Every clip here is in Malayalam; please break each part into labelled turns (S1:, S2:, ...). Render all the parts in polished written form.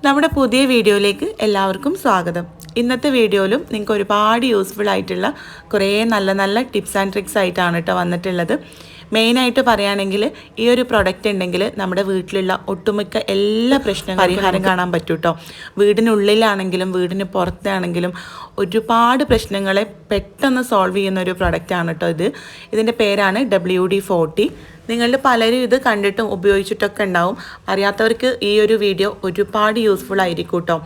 S1: നമ്മുടെ പുതിയ വീഡിയോയിലേക്ക് എല്ലാവർക്കും സ്വാഗതം. ഇന്നത്തെ വീഡിയോയിലും നിങ്ങൾക്ക് ഒരുപാട് യൂസ്ഫുൾ ആയിട്ടുള്ള കുറേ നല്ല നല്ല ടിപ്സ് ആൻഡ് ട്രിക്സ് ആയിട്ടാണ് കേട്ടോ വന്നിട്ടുള്ളത്. മെയിനായിട്ട് പറയുകയാണെങ്കിൽ ഈ ഒരു പ്രൊഡക്റ്റ് ഉണ്ടെങ്കിൽ നമ്മുടെ വീട്ടിലുള്ള ഒട്ടുമിക്ക എല്ലാ പ്രശ്നങ്ങളും പരിഹാരം കാണാൻ പറ്റും കേട്ടോ. വീടിനുള്ളിലാണെങ്കിലും വീടിന് പുറത്താണെങ്കിലും ഒരുപാട് പ്രശ്നങ്ങളെ പെട്ടെന്ന് സോൾവ് ചെയ്യുന്ന ഒരു പ്രൊഡക്റ്റാണ് കേട്ടോ ഇത്. ഇതിൻ്റെ പേരാണ് WD-40. നിങ്ങളിൽ പലരും ഇത് കണ്ടിട്ടും ഉപയോഗിച്ചിട്ടൊക്കെ ഉണ്ടാവും. അറിയാത്തവർക്ക് ഈ ഒരു വീഡിയോ ഒരുപാട് യൂസ്ഫുൾ ആയിരിക്കും കേട്ടോ.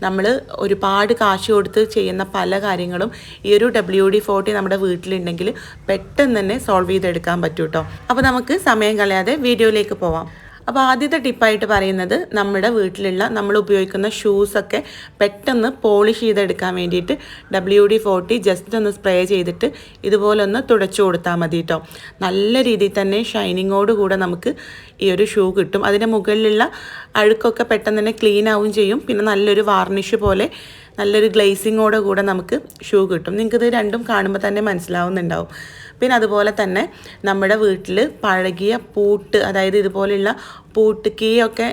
S1: നമ്മൾ ഒരുപാട് കാശ് കൊടുത്ത് ചെയ്യുന്ന പല കാര്യങ്ങളും ഈ ഒരു WD-40 നമ്മുടെ വീട്ടിലുണ്ടെങ്കിൽ പെട്ടെന്ന് തന്നെ സോൾവ് ചെയ്തെടുക്കാൻ പറ്റും കേട്ടോ. അപ്പോൾ നമുക്ക് സമയം കളയാതെ വീഡിയോയിലേക്ക് പോവാം. അപ്പോൾ ആദ്യത്തെ ടിപ്പായിട്ട് പറയുന്നത് നമ്മുടെ വീട്ടിലുള്ള നമ്മൾ ഉപയോഗിക്കുന്ന ഷൂസൊക്കെ പെട്ടെന്ന് പോളിഷ് ചെയ്തെടുക്കാൻ വേണ്ടിയിട്ട് WD-40 ജസ്റ്റ് ഒന്ന് സ്പ്രേ ചെയ്തിട്ട് ഇതുപോലെ ഒന്ന് തുടച്ചു കൊടുത്താൽ മതി കേട്ടോ. നല്ല രീതിയിൽ തന്നെ ഷൈനിങ്ങോട് കൂടെ നമുക്ക് ഈ ഒരു ഷൂ കിട്ടും. അതിൻ്റെ മുകളിലുള്ള അഴുക്കൊക്കെ പെട്ടെന്ന് തന്നെ ക്ലീൻ ആവുകയും ചെയ്യും. പിന്നെ നല്ലൊരു വാർണിഷ് പോലെ നല്ലൊരു ഗ്ലേസിങ്ങോടെ കൂടെ നമുക്ക് ഷൂ കിട്ടും. നിങ്ങൾക്കിത് രണ്ടും കാണുമ്പോൾ തന്നെ മനസ്സിലാവുന്നുണ്ടാവും. പിന്നെ അതുപോലെ തന്നെ നമ്മുടെ വീട്ടിൽ പഴകിയ പൂട്ട്, അതായത് ഇതുപോലെയുള്ള പൂട്ട് കീയൊക്കെ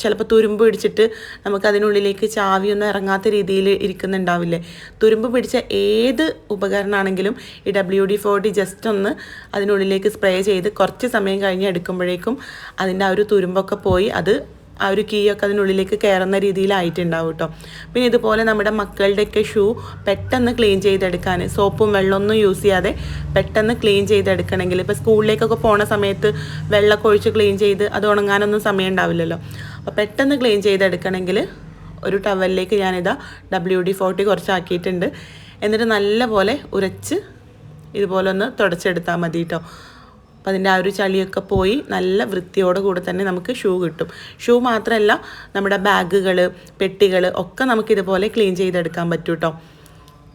S1: ചിലപ്പോൾ തുരുമ്പ് പിടിച്ചിട്ട് നമുക്ക് അതിനുള്ളിലേക്ക് ചാവിയൊന്നും ഇറങ്ങാത്ത രീതിയിൽ ഇരിക്കുന്നുണ്ടാവില്ലേ. തുരുമ്പ് പിടിച്ച ഏത് ഉപകരണമാണെങ്കിലും ഈ WD-40 ജസ്റ്റ് ഒന്ന് അതിനുള്ളിലേക്ക് സ്പ്രേ ചെയ്ത് കുറച്ച് സമയം കഴിഞ്ഞ് എടുക്കുമ്പോഴേക്കും അതിൻ്റെ ആ ഒരു തുരുമ്പൊക്കെ പോയി അത് ആ ഒരു കീയൊക്കെ അതിനുള്ളിലേക്ക് കയറുന്ന രീതിയിലായിട്ടുണ്ടാവും കേട്ടോ. പിന്നെ ഇതുപോലെ നമ്മുടെ മക്കളുടെയൊക്കെ ഷൂ പെട്ടെന്ന് ക്ലീൻ ചെയ്തെടുക്കാൻ സോപ്പും വെള്ളമൊന്നും യൂസ് ചെയ്യാതെ പെട്ടെന്ന് ക്ലീൻ ചെയ്തെടുക്കണമെങ്കിൽ ഇപ്പോൾ സ്കൂളിലേക്കൊക്കെ പോണ സമയത്ത് വെള്ളമൊക്കെ ഒഴിച്ച് ക്ലീൻ ചെയ്ത് അത് ഉണങ്ങാനൊന്നും സമയം ഉണ്ടാവില്ലല്ലോ. അപ്പോൾ പെട്ടെന്ന് ക്ലീൻ ചെയ്തെടുക്കണമെങ്കിൽ ഒരു ടവലിലേക്ക് ഞാനിതാ WD-40 കുറച്ചാക്കിയിട്ടുണ്ട്. എന്നിട്ട് നല്ലപോലെ ഉരച്ച് ഇതുപോലെ ഒന്ന് തുടച്ചെടുത്താൽ മതി കേട്ടോ. അപ്പോൾ അതിൻ്റെ ആ ഒരു ചളിയൊക്കെ പോയി നല്ല വൃത്തിയോടെ കൂടെ തന്നെ നമുക്ക് ഷൂ കിട്ടും. ഷൂ മാത്രമല്ല നമ്മുടെ ബാഗുകൾ, പെട്ടികൾ ഒക്കെ നമുക്കിതുപോലെ ക്ലീൻ ചെയ്തെടുക്കാൻ പറ്റും കേട്ടോ.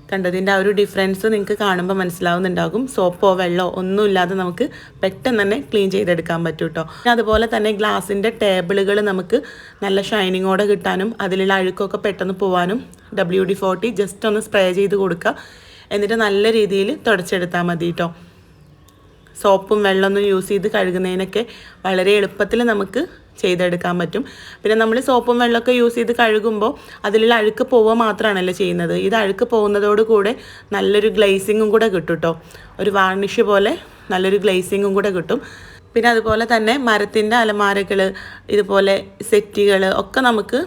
S1: കണ്ടതിൻ്റെ ആ ഒരു ഡിഫറൻസ് നിങ്ങൾക്ക് കാണുമ്പോൾ മനസ്സിലാവുന്നുണ്ടാകും. സോപ്പോ വെള്ളമോ ഒന്നുമില്ലാതെ നമുക്ക് പെട്ടെന്ന് തന്നെ ക്ലീൻ ചെയ്തെടുക്കാൻ പറ്റും കേട്ടോ. അതുപോലെ തന്നെ ഗ്ലാസിൻ്റെ ടേബിളുകൾ നമുക്ക് നല്ല ഷൈനിങ്ങോടെ കിട്ടാനും അതിലുള്ള അഴുക്കൊക്കെ പെട്ടെന്ന് പോകാനും WD-40 ജസ്റ്റ് ഒന്ന് സ്പ്രേ ചെയ്ത് കൊടുക്കുക. എന്നിട്ട് നല്ല രീതിയിൽ തുടച്ചെടുത്താൽ മതി കേട്ടോ. സോപ്പും വെള്ളമൊന്നും യൂസ് ചെയ്ത് കഴുകുന്നതിനൊക്കെ വളരെ എളുപ്പത്തിൽ നമുക്ക് ചെയ്തെടുക്കാൻ പറ്റും. പിന്നെ നമ്മൾ സോപ്പും വെള്ളമൊക്കെ യൂസ് ചെയ്ത് കഴുകുമ്പോൾ അതിലുള്ള അഴുക്ക് പോവുക മാത്രമാണല്ലോ ചെയ്യുന്നത്. ഇത് അഴുക്ക് പോകുന്നതോടുകൂടെ നല്ലൊരു ഗ്ലേസിങ്ങും കൂടെ കിട്ടും കേട്ടോ. ഒരു വാർണിഷ് പോലെ നല്ലൊരു ഗ്ലേസിങ്ങും കൂടെ കിട്ടും. പിന്നെ അതുപോലെ തന്നെ മരത്തിൻ്റെ അലമാരകൾ, ഇതുപോലെ സെറ്റുകൾ ഒക്കെ നമുക്ക്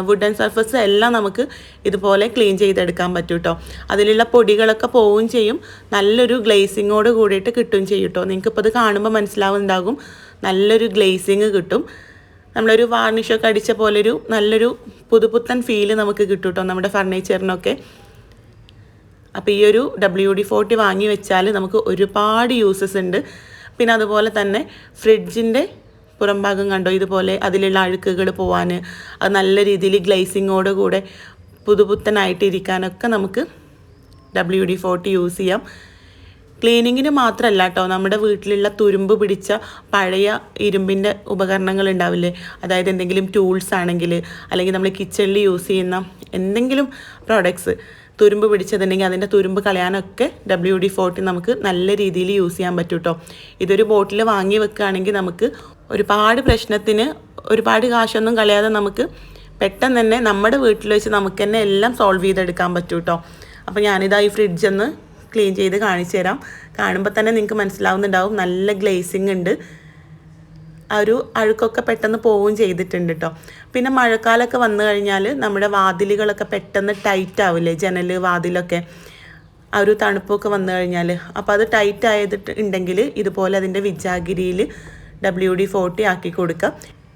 S1: വുഡൻ സർഫസ് എല്ലാം നമുക്ക് ഇതുപോലെ ക്ലീൻ ചെയ്തെടുക്കാൻ പറ്റും കേട്ടോ. അതിലുള്ള പൊടികളൊക്കെ പോവുകയും ചെയ്യും. നല്ലൊരു ഗ്ലേസിങ്ങോട് കൂടിയിട്ട് കിട്ടുകയും ചെയ്യും കേട്ടോ. നിങ്ങൾക്കിപ്പോൾ ഇത് കാണുമ്പോൾ മനസ്സിലാവുന്നുണ്ടാകും. നല്ലൊരു ഗ്ലേസിങ് കിട്ടും. നമ്മളൊരു വാർണിഷൊക്കെ അടിച്ച പോലൊരു നല്ലൊരു പുതുപുത്തൻ ഫീല് നമുക്ക് കിട്ടും കേട്ടോ നമ്മുടെ ഫർണിച്ചറിനൊക്കെ. അപ്പോൾ ഈ ഒരു WD-40 വാങ്ങി വെച്ചാൽ നമുക്ക് ഒരുപാട് യൂസസ് ഉണ്ട്. പിന്നെ അതുപോലെ തന്നെ ഫ്രിഡ്ജിൻ്റെ പുറം ഭാഗം കണ്ടോ, ഇതുപോലെ അതിലുള്ള അഴുക്കുകൾ പോവാൻ, അത് നല്ല രീതിയിൽ ഗ്ലേസിങ്ങോട് കൂടെ പുതുപുത്തനായിട്ടിരിക്കാനൊക്കെ നമുക്ക് WD-40 യൂസ് ചെയ്യാം. ക്ലീനിങ്ങിന് മാത്രമല്ല കേട്ടോ, നമ്മുടെ വീട്ടിലുള്ള തുരുമ്പ് പിടിച്ച പഴയ ഇരുമ്പിൻ്റെ ഉപകരണങ്ങൾ ഉണ്ടാവില്ലേ, അതായത് എന്തെങ്കിലും ടൂൾസ് ആണെങ്കിൽ അല്ലെങ്കിൽ നമ്മൾ കിച്ചണിൽ യൂസ് ചെയ്യുന്ന എന്തെങ്കിലും പ്രോഡക്ട്സ് തുരുമ്പ് പിടിച്ചതുണ്ടെങ്കിൽ അതിൻ്റെ തുരുമ്പ് കളയാനൊക്കെ WD-40 നമുക്ക് നല്ല രീതിയിൽ യൂസ് ചെയ്യാൻ പറ്റും കേട്ടോ. ഇതൊരു ബോട്ടിൽ വാങ്ങി വെക്കുകയാണെങ്കിൽ നമുക്ക് ഒരുപാട് പ്രശ്നത്തിന് ഒരുപാട് കാശൊന്നും കളയാതെ നമുക്ക് പെട്ടെന്ന് തന്നെ നമ്മുടെ വീട്ടിൽ വെച്ച് നമുക്ക് തന്നെ എല്ലാം സോൾവ് ചെയ്തെടുക്കാൻ പറ്റും കേട്ടോ. അപ്പോൾ ഞാനിതാ ഈ ഫ്രിഡ്ജൊന്ന് ക്ലീൻ ചെയ്ത് കാണിച്ചു തരാം. കാണുമ്പോൾ തന്നെ നിങ്ങൾക്ക് മനസ്സിലാവുന്നുണ്ടാവും നല്ല ഗ്ലേസിങ് ഉണ്ട്. ആ ഒരു അഴുക്കൊക്കെ പെട്ടെന്ന് പോവുകയും ചെയ്തിട്ടുണ്ട് കേട്ടോ. പിന്നെ മഴക്കാലമൊക്കെ വന്നു കഴിഞ്ഞാൽ നമ്മുടെ വാതിലുകളൊക്കെ പെട്ടെന്ന് ടൈറ്റ് ആവില്ലേ, ജനൽ വാതിലൊക്കെ ആ ഒരു തണുപ്പൊക്കെ വന്നു കഴിഞ്ഞാൽ. അപ്പോൾ അത് ടൈറ്റ് ആയിട്ടുണ്ടെങ്കിൽ ഇതുപോലെ അതിൻ്റെ വിജാഗിരിയിൽ WD-40 ആക്കി കൊടുക്കുക.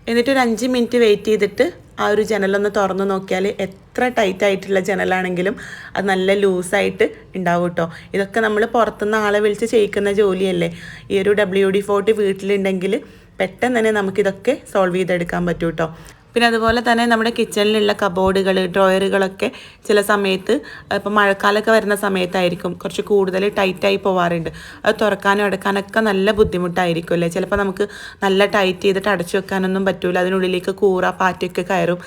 S1: എന്നിട്ട് ഒരു 5 മിനിറ്റ് വെയിറ്റ് ചെയ്തിട്ട് ആ ഒരു ജനലൊന്ന് തുറന്ന് നോക്കിയാൽ എത്ര ടൈറ്റ് ആയിട്ടുള്ള ജനലാണെങ്കിലും അത് നല്ല ലൂസായിട്ട് ഉണ്ടാവും കേട്ടോ. ഇതൊക്കെ നമ്മൾ പുറത്തുനിന്ന് ആളെ വിളിച്ച് ചെയ്യിക്കുന്ന ജോലിയല്ലേ. ഈ ഒരു WD-40 വീട്ടിലുണ്ടെങ്കിൽ പെട്ടെന്ന് തന്നെ നമുക്കിതൊക്കെ സോൾവ് ചെയ്തെടുക്കാൻ പറ്റും കേട്ടോ. പിന്നെ അതുപോലെ തന്നെ നമ്മുടെ കിച്ചണിലുള്ള കബോർഡുകൾ, ഡ്രോയറുകളൊക്കെ ചില സമയത്ത് ഇപ്പോൾ മഴക്കാലമൊക്കെ വരുന്ന സമയത്തായിരിക്കും കുറച്ച് കൂടുതൽ ടൈറ്റായി പോവാറുണ്ട്. അത് തുറക്കാനും അടക്കാനൊക്കെ നല്ല ബുദ്ധിമുട്ടായിരിക്കും അല്ലേ. ചിലപ്പോൾ നമുക്ക് നല്ല ടൈറ്റ് ചെയ്തിട്ട് അടച്ചു വെക്കാനൊന്നും പറ്റില്ല. അതിനുള്ളിലേക്ക് കൂറ പാറ്റൊക്കെ കയറും.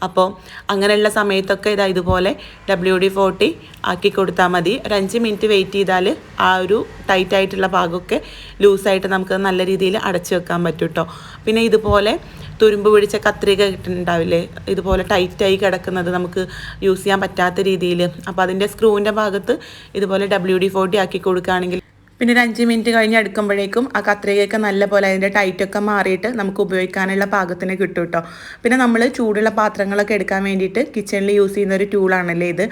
S1: അപ്പോൾ അങ്ങനെയുള്ള സമയത്തൊക്കെ ഇതുപോലെ WD-40 ആക്കി കൊടുത്താൽ മതി. ഒരു 5 മിനിറ്റ് വെയിറ്റ് ചെയ്താൽ ആ ഒരു ടൈറ്റായിട്ടുള്ള ഭാഗമൊക്കെ ലൂസായിട്ട് നമുക്ക് നല്ല രീതിയിൽ അടച്ചു വെക്കാൻ പറ്റും കേട്ടോ. പിന്നെ ഇതുപോലെ തുരുമ്പ് പിടിച്ച കത്രിക കിട്ടുന്നുണ്ടാവില്ലേ, ഇതുപോലെ ടൈറ്റായി കിടക്കുന്നത് നമുക്ക് യൂസ് ചെയ്യാൻ പറ്റാത്ത രീതിയിൽ. അപ്പോൾ അതിൻ്റെ സ്ക്രൂവിൻ്റെ ഭാഗത്ത് ഇതുപോലെ WD-40 ആക്കി കൊടുക്കുകയാണെങ്കിൽ പിന്നെ ഒരു 5 മിനിറ്റ് കഴിഞ്ഞ് എടുക്കുമ്പോഴേക്കും ആ കത്രികയൊക്കെ നല്ല പോലെ അതിൻ്റെ ടൈറ്റൊക്കെ മാറിയിട്ട് നമുക്ക് ഉപയോഗിക്കാനുള്ള പാകത്തിന് കിട്ടും കേട്ടോ. പിന്നെ നമ്മൾ ചൂടുള്ള പാത്രങ്ങളൊക്കെ എടുക്കാൻ വേണ്ടിയിട്ട് കിച്ചണിൽ യൂസ് ചെയ്യുന്ന ഒരു ടൂളാണല്ലേ ഇത്.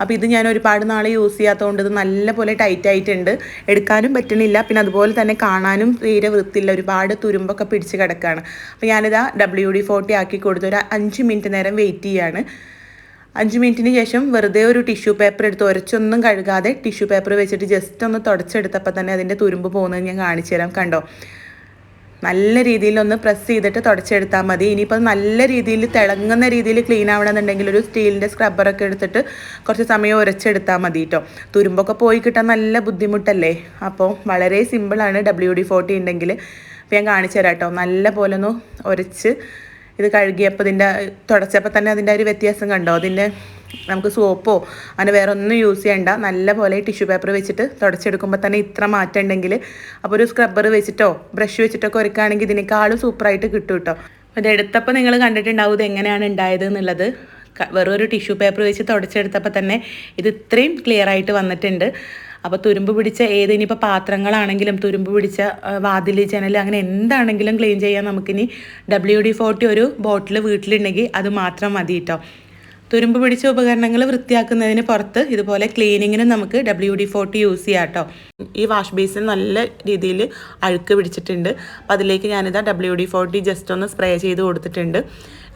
S1: അപ്പോൾ ഇത് ഞാൻ ഒരുപാട് നാൾ യൂസ് ചെയ്യാത്തതുകൊണ്ട് ഇത് നല്ല പോലെ ടൈറ്റായിട്ടുണ്ട്, എടുക്കാനും പറ്റണില്ല. പിന്നെ അതുപോലെ തന്നെ കാണാനും തീരെ വൃത്തിയില്ല, ഒരുപാട് തുരുമ്പൊക്കെ പിടിച്ച് കിടക്കുകയാണ്. അപ്പോൾ ഞാനിതാ WD-40 ആക്കി കൊടുത്ത് ഒരു 5 മിനിറ്റ് നേരം വെയിറ്റ് ചെയ്യാണ്. 5 മിനിറ്റിന് ശേഷം വെറുതെ ഒരു ടിഷ്യൂ പേപ്പർ എടുത്ത് ഉരച്ചൊന്നും കഴുകാതെ ടിഷ്യൂ പേപ്പർ വെച്ചിട്ട് ജസ്റ്റ് ഒന്ന് തുടച്ചെടുത്തപ്പോൾ തന്നെ അതിൻ്റെ തുരുമ്പ് പോകുന്നത് ഞാൻ കാണിച്ചു തരാം. കണ്ടോ, നല്ല രീതിയിലൊന്ന് പ്രസ് ചെയ്തിട്ട് തുടച്ചെടുത്താൽ മതി. ഇനിയിപ്പോൾ നല്ല രീതിയിൽ തിളങ്ങുന്ന രീതിയിൽ ക്ലീൻ ആവണമെന്നുണ്ടെങ്കിൽ ഒരു സ്റ്റീലിൻ്റെ സ്ക്രബ്ബറൊക്കെ എടുത്തിട്ട് കുറച്ച് സമയം ഉരച്ചെടുത്താൽ മതി കേട്ടോ. തുരുമ്പൊക്കെ പോയി കിട്ടാൻ നല്ല ബുദ്ധിമുട്ടല്ലേ. അപ്പോൾ വളരെ സിമ്പിളാണ് WD-40 ഉണ്ടെങ്കിൽ. അപ്പോൾ ഞാൻ കാണിച്ചു തരാം കേട്ടോ. നല്ല പോലെ ഒന്ന് ഉരച്ച് ഇത് കഴുകിയപ്പോൾ ഇതിൻ്റെ തുടച്ചപ്പോൾ തന്നെ അതിൻ്റെ ഒരു വ്യത്യാസം കണ്ടോ. അതിൻ്റെ നമുക്ക് സോപ്പോ അങ്ങനെ വേറെ ഒന്നും യൂസ് ചെയ്യണ്ട, നല്ല പോലെ ടിഷ്യൂ പേപ്പർ വെച്ചിട്ട് തുടച്ചെടുക്കുമ്പോൾ തന്നെ ഇത്ര മാറ്റം ഉണ്ടെങ്കിൽ അപ്പോൾ ഒരു സ്ക്രബ്ബർ വെച്ചിട്ടോ ബ്രഷ് വെച്ചിട്ടൊക്കെ ഒരുക്കുകയാണെങ്കിൽ ഇതിനേക്കാളും സൂപ്പറായിട്ട് കിട്ടും കേട്ടോ. അപ്പോൾ ഇതെടുത്തപ്പോൾ നിങ്ങൾ കണ്ടിട്ടുണ്ടാവും ഇത് എങ്ങനെയാണ് ഉണ്ടായത് എന്നുള്ളത്. വെറും ഒരു ടിഷ്യൂ പേപ്പർ വെച്ച് തുടച്ചെടുത്തപ്പോൾ തന്നെ ഇത് ഇത്രയും ക്ലിയർ ആയിട്ട് വന്നിട്ടുണ്ട്. അപ്പോൾ തുരുമ്പ് പിടിച്ച ഇനിയിപ്പോൾ പാത്രങ്ങളാണെങ്കിലും തുരുമ്പ് പിടിച്ച വാതിൽ, ജനൽ, അങ്ങനെ എന്താണെങ്കിലും ക്ലീൻ ചെയ്യാൻ നമുക്കിനി WD-40 ഒരു ബോട്ടിൽ വീട്ടിലുണ്ടെങ്കിൽ അത് മാത്രം മതി കേട്ടോ. തുരുമ്പ് പിടിച്ച ഉപകരണങ്ങൾ വൃത്തിയാക്കുന്നതിന് പുറത്ത് ഇതുപോലെ ക്ലീനിങ്ങിനും നമുക്ക് WD-40 യൂസ് ചെയ്യാം കേട്ടോ. ഈ വാഷ് ബേസിൻ നല്ല രീതിയിൽ അഴുക്ക് പിടിച്ചിട്ടുണ്ട്. അപ്പോൾ അതിലേക്ക് ഞാനിതാ WD-40 ജസ്റ്റ് ഒന്ന് സ്പ്രേ ചെയ്ത് കൊടുത്തിട്ടുണ്ട്.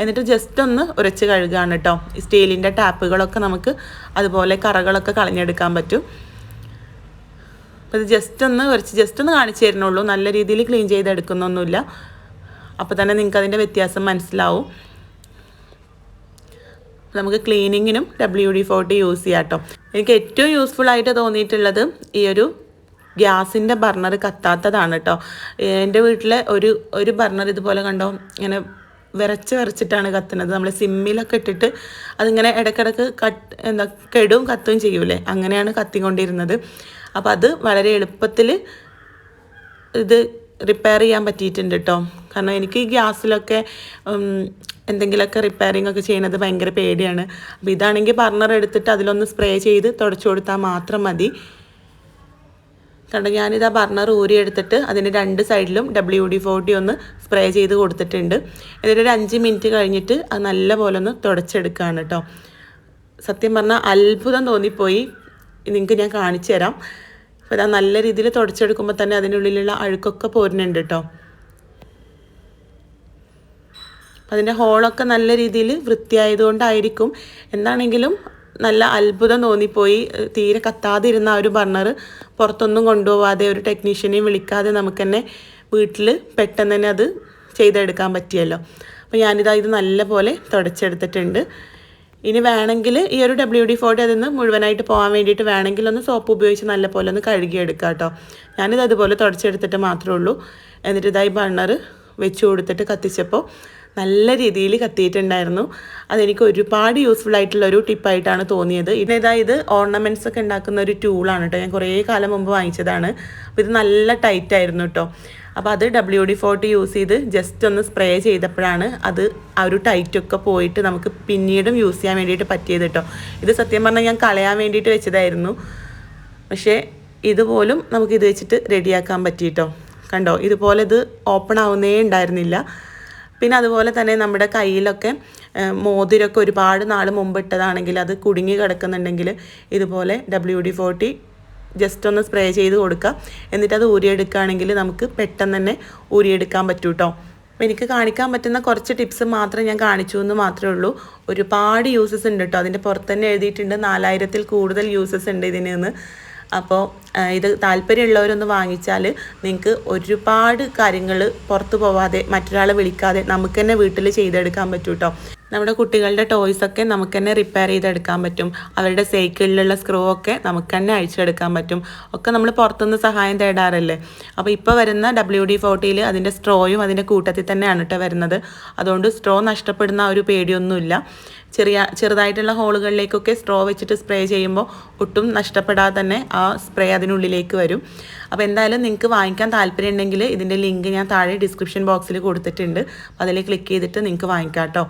S1: എന്നിട്ട് ജസ്റ്റ് ഒന്ന് ഉരച്ച് കഴുകുകയാണ് കേട്ടോ. സ്റ്റീലിൻ്റെ ടാപ്പുകളൊക്കെ നമുക്ക് അതുപോലെ കറകളൊക്കെ കളഞ്ഞെടുക്കാൻ പറ്റും. അപ്പോൾ ഇത് ജസ്റ്റ് ഒന്ന് കാണിച്ചു തരുന്നുള്ളൂ, നല്ല രീതിയിൽ ക്ലീൻ ചെയ്തെടുക്കുന്നൊന്നുമില്ല. അപ്പോൾ തന്നെ നിങ്ങൾക്ക് അതിൻ്റെ വ്യത്യാസം മനസ്സിലാവും. നമുക്ക് ക്ലീനിങ്ങിനും WD-40 യൂസ് ചെയ്യാം കേട്ടോ. എനിക്ക് ഏറ്റവും യൂസ്ഫുൾ ആയിട്ട് തോന്നിയിട്ടുള്ളത് ഈ ഒരു ഗ്യാസിൻ്റെ ബർണർ കത്താത്തതാണ് കേട്ടോ. എൻ്റെ വീട്ടിലെ ഒരു ബർണർ ഇതുപോലെ കണ്ടോ, ഇങ്ങനെ വിറച്ചിട്ടാണ് കത്തുന്നത്. നമ്മൾ സിമ്മിലൊക്കെ ഇട്ടിട്ട് അതിങ്ങനെ ഇടയ്ക്കിടയ്ക്ക് കെടും കത്തുകയും ചെയ്യൂലേ, അങ്ങനെയാണ് കത്തിക്കൊണ്ടിരുന്നത്. അപ്പോൾ അത് വളരെ എളുപ്പത്തിൽ ഇത് റിപ്പയർ ചെയ്യാൻ പറ്റിയിട്ടുണ്ട് കേട്ടോ. കാരണം എനിക്ക് ഈ ഗ്യാസിലൊക്കെ എന്തെങ്കിലുമൊക്കെ റിപ്പയറിംഗ് ഒക്കെ ചെയ്യുന്നത് ഭയങ്കര പേടിയാണ്. അപ്പോൾ ഇതാണെങ്കിൽ ബർണർ എടുത്തിട്ട് അതിലൊന്ന് സ്പ്രേ ചെയ്ത് തുടച്ചു കൊടുത്താൽ മാത്രം മതി. കണ്ടോ, ഞാനിതാ ബർണർ ഊരിയെടുത്തിട്ട് അതിൻ്റെ 2 സൈഡിലും WD-40 ഒന്ന് സ്പ്രേ ചെയ്ത് കൊടുത്തിട്ടുണ്ട്. എന്നിട്ടൊരു 5 മിനിറ്റ് കഴിഞ്ഞിട്ട് അത് നല്ല പോലെ ഒന്ന് തുടച്ചെടുക്കുകയാണ് കേട്ടോ. സത്യം പറഞ്ഞാൽ അത്ഭുതം തോന്നിപ്പോയി, നിങ്ങൾക്ക് ഞാൻ കാണിച്ചു തരാം. അപ്പോൾ ഇതാ നല്ല രീതിയിൽ തുടച്ചെടുക്കുമ്പോൾ തന്നെ അതിനുള്ളിലുള്ള അഴുക്കൊക്കെ പോരുന്നുണ്ട് കേട്ടോ. അതിൻ്റെ ഹോളൊക്കെ നല്ല രീതിയിൽ വൃത്തിയായതുകൊണ്ടായിരിക്കും, എന്താണെങ്കിലും നല്ല അത്ഭുതം തോന്നിപ്പോയി. തീരെ കത്താതിരുന്ന ആ ഒരു ബർണർ പുറത്തൊന്നും കൊണ്ടുപോകാതെ ഒരു ടെക്നീഷ്യനെയും വിളിക്കാതെ നമുക്ക് തന്നെ വീട്ടിൽ പെട്ടെന്ന് തന്നെ അത് ചെയ്തെടുക്കാൻ പറ്റിയല്ലോ. അപ്പോൾ ഞാനിതാ ഇത് നല്ല പോലെ തുടച്ചെടുത്തിട്ടുണ്ട്. ഇനി വേണമെങ്കിൽ ഈ ഒരു WD-40 അതിൽ നിന്ന് മുഴുവനായിട്ട് പോകാൻ വേണ്ടിയിട്ട് വേണമെങ്കിൽ ഒന്ന് സോപ്പ് ഉപയോഗിച്ച് നല്ല പോലെ ഒന്ന് കഴുകിയെടുക്കാം കേട്ടോ. ഞാനിത് അതുപോലെ തുടച്ചെടുത്തിട്ട് മാത്രമേ ഉള്ളൂ. എന്നിട്ട് ഇതായി ബർണർ വെച്ച് കൊടുത്തിട്ട് കത്തിച്ചപ്പോൾ നല്ല രീതിയിൽ കത്തിയിട്ടുണ്ടായിരുന്നു. അതെനിക്ക് ഒരുപാട് യൂസ്ഫുൾ ആയിട്ടുള്ളൊരു ടിപ്പായിട്ടാണ് തോന്നിയത്. ഇത് ഓർണമെൻറ്റ്സ് ഒക്കെ ഉണ്ടാക്കുന്ന ഒരു ടൂളാണ് കേട്ടോ. ഞാൻ കുറേ കാലം മുമ്പ് വാങ്ങിച്ചതാണ്. അപ്പോൾ ഇത് നല്ല ടൈറ്റായിരുന്നു കേട്ടോ. അപ്പോൾ അത് WD-40 യൂസ് ചെയ്ത് ജസ്റ്റ് ഒന്ന് സ്പ്രേ ചെയ്തപ്പോഴാണ് അത് ആ ഒരു ടൈറ്റൊക്കെ പോയിട്ട് നമുക്ക് പിന്നീടും യൂസ് ചെയ്യാൻ വേണ്ടിയിട്ട് പറ്റിയത് കേട്ടോ. ഇത് സത്യം പറഞ്ഞാൽ ഞാൻ കളയാൻ വേണ്ടിയിട്ട് വെച്ചതായിരുന്നു, പക്ഷേ ഇതുപോലും നമുക്കിത് വെച്ചിട്ട് റെഡിയാക്കാൻ പറ്റിയിട്ടോ. കണ്ടോ, ഇതുപോലെ ഇത് ഓപ്പൺ ആവുന്നേ ഉണ്ടായിരുന്നില്ല. പിന്നെ അതുപോലെ തന്നെ നമ്മുടെ കയ്യിലൊക്കെ മോതിരമൊക്കെ ഒരുപാട് നാൾ മുമ്പ് ഇട്ടതാണെങ്കിൽ അത് കുടുങ്ങി കിടക്കുന്നുണ്ടെങ്കിൽ ഇതുപോലെ WD-40 ജസ്റ്റ് ഒന്ന് സ്പ്രേ ചെയ്ത് കൊടുക്കുക. എന്നിട്ട് അത് ഊരിയെടുക്കുകയാണെങ്കിൽ നമുക്ക് പെട്ടെന്ന് തന്നെ ഊരിയെടുക്കാൻ പറ്റും കേട്ടോ. അപ്പോൾ എനിക്ക് കാണിക്കാൻ പറ്റുന്ന കുറച്ച് ടിപ്സ് മാത്രം ഞാൻ കാണിച്ചു എന്ന് മാത്രമേ ഉള്ളൂ. ഒരുപാട് യൂസസ് ഉണ്ട് കേട്ടോ. അതിൻ്റെ പുറത്ത് തന്നെ എഴുതിയിട്ടുണ്ട് 4000-ൽ കൂടുതൽ യൂസസ് ഉണ്ട് ഇതിന്. അപ്പോൾ ഇത് താല്പര്യമുള്ളവരൊന്ന് വാങ്ങിച്ചാൽ നിങ്ങൾക്ക് ഒരുപാട് കാര്യങ്ങൾ പുറത്ത് പോവാതെ മറ്റൊരാളെ വിളിക്കാതെ നമുക്ക് തന്നെ വീട്ടിൽ ചെയ്തെടുക്കാൻ പറ്റും കേട്ടോ. നമ്മുടെ കുട്ടികളുടെ ടോയ്സൊക്കെ നമുക്ക് തന്നെ റിപ്പയർ ചെയ്തെടുക്കാൻ പറ്റും. അവരുടെ സൈക്കിളിലുള്ള സ്ക്രൂ ഒക്കെ നമുക്ക് തന്നെ അഴിച്ചെടുക്കാൻ പറ്റും. ഒക്കെ നമ്മൾ പുറത്തുനിന്ന് സഹായം തേടാറല്ലേ. അപ്പോൾ ഇപ്പോൾ വരുന്ന WD-40 അതിൻ്റെ സ്ട്രോയും അതിൻ്റെ കൂട്ടത്തിൽ തന്നെയാണ് കേട്ടോ വരുന്നത്. അതുകൊണ്ട് സ്ട്രോ നഷ്ടപ്പെടുന്ന ഒരു പേടിയൊന്നുമില്ല. ചെറുതായിട്ടുള്ള ഹോളുകളിലേക്കൊക്കെ സ്ട്രോ വെച്ചിട്ട് സ്പ്രേ ചെയ്യുമ്പോൾ ഒട്ടും നഷ്ടപ്പെടാതെ തന്നെ ആ സ്പ്രേ അതിനുള്ളിലേക്ക് വരും. അപ്പോൾ എന്തായാലും നിങ്ങൾക്ക് വാങ്ങിക്കാൻ താല്പര്യം ഉണ്ടെങ്കിൽ ഇതിൻ്റെ ലിങ്ക് ഞാൻ താഴെ ഡിസ്ക്രിപ്ഷൻ ബോക്സിൽ കൊടുത്തിട്ടുണ്ട്. അതിൽ ക്ലിക്ക് ചെയ്തിട്ട് നിങ്ങൾക്ക് വാങ്ങിക്കാം കേട്ടോ.